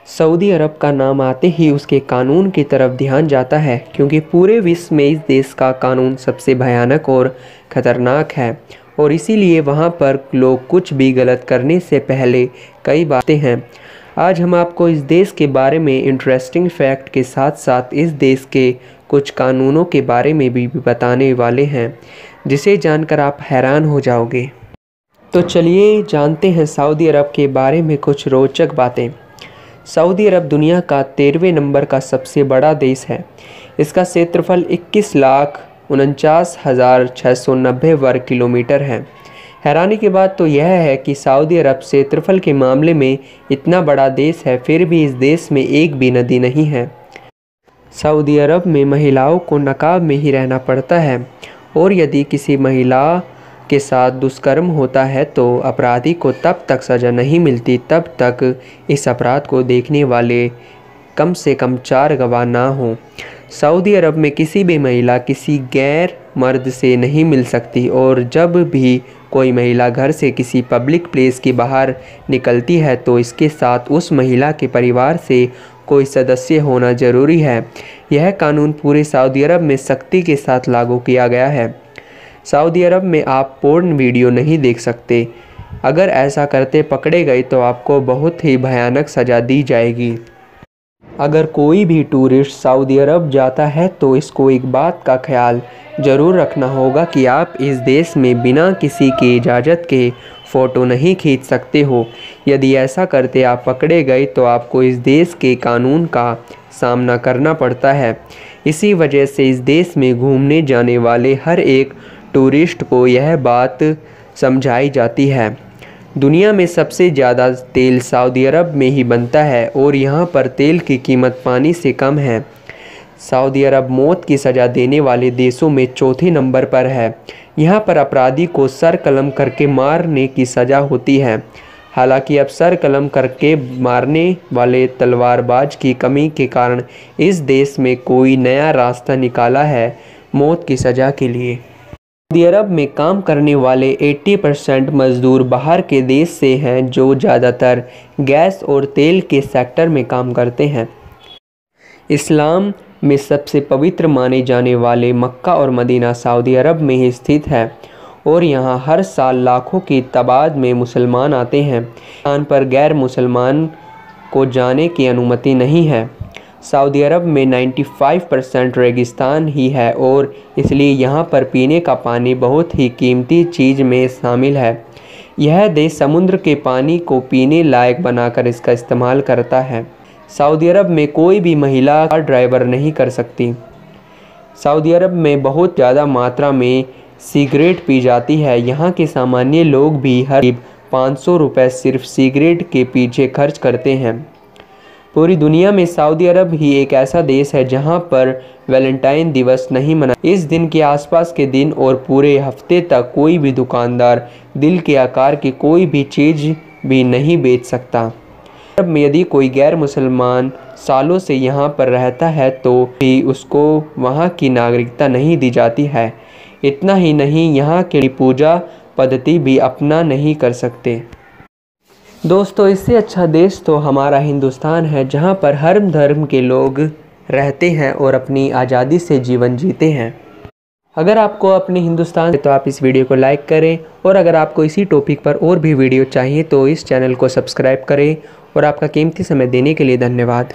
Saudi अरब का नाम आते ही उसके कानून की तरफ ध्यान जाता है, क्योंकि पूरे विश्व में इस देश का कानून सबसे भयानक और ख़तरनाक है और इसीलिए वहाँ पर लोग कुछ भी गलत करने से पहले कई बातें हैं। आज हम आपको इस देश के बारे में इंटरेस्टिंग फैक्ट के साथ साथ इस देश के कुछ कानूनों के बारे में भी बताने वाले हैं, जिसे जानकर आप हैरान हो जाओगे। तो चलिए जानते हैं सऊदी अरब के बारे में कुछ रोचक बातें। सऊदी अरब दुनिया का 13वें नंबर का सबसे बड़ा देश है। इसका क्षेत्रफल 21,49,690 वर्ग किलोमीटर है। हैरानी की बात तो यह है कि सऊदी अरब क्षेत्रफल के मामले में इतना बड़ा देश है, फिर भी इस देश में एक भी नदी नहीं है। सऊदी अरब में महिलाओं को नकाब में ही रहना पड़ता है और यदि किसी महिला के साथ दुष्कर्म होता है तो अपराधी को तब तक सज़ा नहीं मिलती तब तक इस अपराध को देखने वाले कम से कम 4 गवाह ना हों। सऊदी अरब में किसी भी महिला किसी गैर मर्द से नहीं मिल सकती और जब भी कोई महिला घर से किसी पब्लिक प्लेस के बाहर निकलती है तो इसके साथ उस महिला के परिवार से कोई सदस्य होना ज़रूरी है। यह कानून पूरे सऊदी अरब में सख्ती के साथ लागू किया गया है। सऊदी अरब में आप पोर्न वीडियो नहीं देख सकते। अगर ऐसा करते पकड़े गए तो आपको बहुत ही भयानक सज़ा दी जाएगी। अगर कोई भी टूरिस्ट सऊदी अरब जाता है तो इसको एक बात का ख्याल ज़रूर रखना होगा कि आप इस देश में बिना किसी की इजाज़त के फ़ोटो नहीं खींच सकते हो। यदि ऐसा करते आप पकड़े गए तो आपको इस देश के कानून का सामना करना पड़ता है। इसी वजह से इस देश में घूमने जाने वाले हर एक टूरिस्ट को यह बात समझाई जाती है। दुनिया में सबसे ज़्यादा तेल सऊदी अरब में ही बनता है और यहाँ पर तेल की कीमत पानी से कम है। सऊदी अरब मौत की सज़ा देने वाले देशों में चौथे नंबर पर है। यहाँ पर अपराधी को सर कलम करके मारने की सज़ा होती है। हालांकि अब सर कलम करके मारने वाले तलवारबाज की कमी के कारण इस देश में कोई नया रास्ता निकाला है मौत की सज़ा के लिए। सऊदी अरब में काम करने वाले 80% मज़दूर बाहर के देश से हैं, जो ज़्यादातर गैस और तेल के सेक्टर में काम करते हैं। इस्लाम में सबसे पवित्र माने जाने वाले मक्का और मदीना सऊदी अरब में ही स्थित है और यहाँ हर साल लाखों की तादाद में मुसलमान आते हैं। स्थान पर गैर मुसलमान को जाने की अनुमति नहीं है। सऊदी अरब में 95% रेगिस्तान ही है और इसलिए यहाँ पर पीने का पानी बहुत ही कीमती चीज़ में शामिल है। यह देश समुद्र के पानी को पीने लायक बनाकर इसका इस्तेमाल करता है। सऊदी अरब में कोई भी महिला कार ड्राइवर नहीं कर सकती। सऊदी अरब में बहुत ज़्यादा मात्रा में सिगरेट पी जाती है। यहाँ के सामान्य लोग भी हर 500 रुपये सिर्फ सिगरेट के पीछे खर्च करते हैं। पूरी दुनिया में सऊदी अरब ही एक ऐसा देश है जहां पर वैलेंटाइन दिवस नहीं मना। इस दिन के आसपास के दिन और पूरे हफ्ते तक कोई भी दुकानदार दिल के आकार की कोई भी चीज़ भी नहीं बेच सकता। अरब में यदि कोई गैर मुसलमान सालों से यहां पर रहता है तो भी उसको वहां की नागरिकता नहीं दी जाती है। इतना ही नहीं, यहाँ की पूजा पद्धति भी अपना नहीं कर सकते। दोस्तों, इससे अच्छा देश तो हमारा हिंदुस्तान है, जहाँ पर हर धर्म के लोग रहते हैं और अपनी आज़ादी से जीवन जीते हैं। अगर आपको अपने हिंदुस्तान तो आप इस वीडियो को लाइक करें और अगर आपको इसी टॉपिक पर और भी वीडियो चाहिए तो इस चैनल को सब्सक्राइब करें और आपका कीमती समय देने के लिए धन्यवाद।